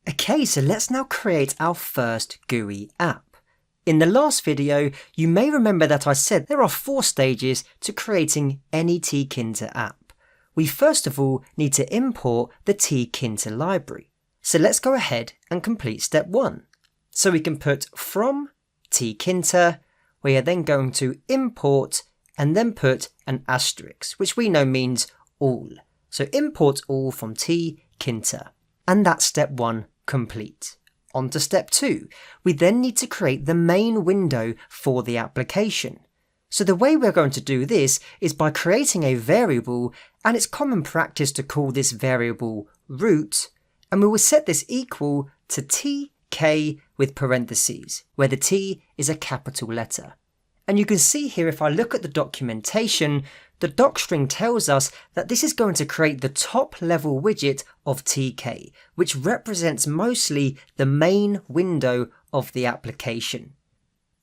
Okay, so let's now create our first GUI app. In the last video, you may remember that I said there are 4 stages to creating any Tkinter app. We first of all need to import the Tkinter library. So let's go ahead and complete step 1. So we can put from Tkinter, we are then going to import and then put an asterisk, which we know means all. So import all from Tkinter. And that's step 1 complete. On to step 2. We then need to create the main window for the application. So the way we're going to do this is by creating a variable, and it's common practice to call this variable root, and we will set this equal to tk with parentheses, where the T is a capital letter. And you can see here, if I look at the documentation, the docstring tells us that this is going to create the top level widget of TK, which represents mostly the main window of the application.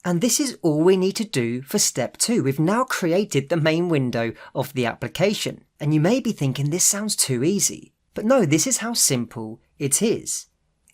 And this is all we need to do for step 2. We've now created the main window of the application. And you may be thinking this sounds too easy. But no, this is how simple it is.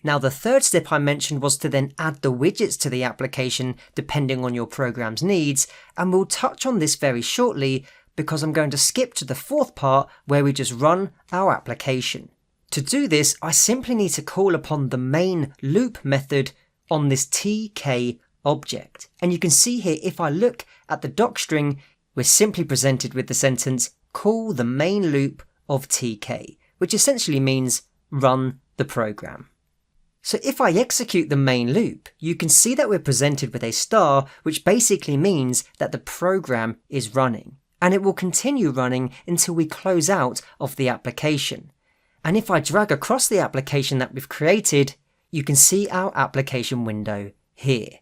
Now the third step I mentioned was to then add the widgets to the application depending on your program's needs, and we'll touch on this very shortly because I'm going to skip to the 4th part where we just run our application. To do this, I simply need to call upon the main loop method on this tk object. And you can see here, if I look at the docstring, we're simply presented with the sentence call the main loop of tk, which essentially means run the program. So if I execute the main loop, you can see that we're presented with a star, which basically means that the program is running. And it will continue running until we close out of the application. And if I drag across the application that we've created, you can see our application window here.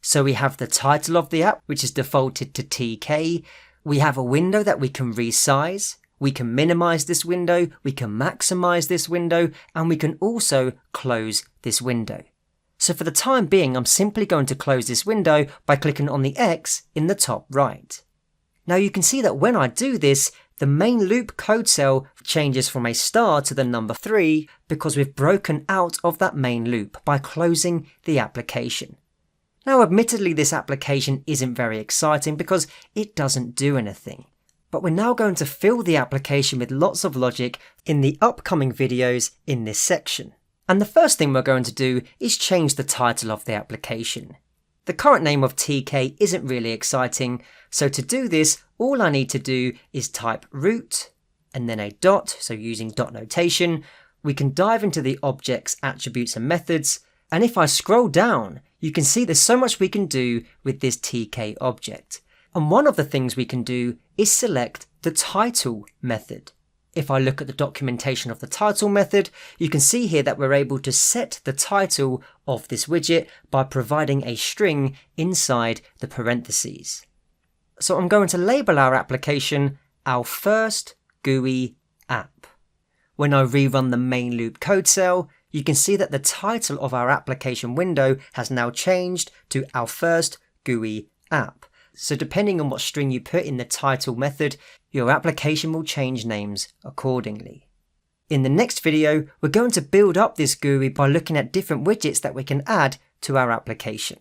So we have the title of the app, which is defaulted to TK. We have a window that we can resize. We can minimize this window, we can maximize this window, and we can also close this window. So for the time being, I'm simply going to close this window by clicking on the X in the top right. Now you can see that when I do this, the main loop code cell changes from a star to the number 3 because we've broken out of that main loop by closing the application. Now admittedly, this application isn't very exciting because it doesn't do anything. But we're now going to fill the application with lots of logic in the upcoming videos in this section. And the first thing we're going to do is change the title of the application. The current name of TK isn't really exciting, so to do this, all I need to do is type root and then a dot, so using dot notation. We can dive into the objects, attributes and methods, and if I scroll down, you can see there's so much we can do with this TK object. And one of the things we can do is select the title method. If I look at the documentation of the title method, you can see here that we're able to set the title of this widget by providing a string inside the parentheses. So I'm going to label our application our first GUI app. When I rerun the main loop code cell, you can see that the title of our application window has now changed to our first GUI app. So depending on what string you put in the title method, your application will change names accordingly. In the next video, we're going to build up this GUI by looking at different widgets that we can add to our application.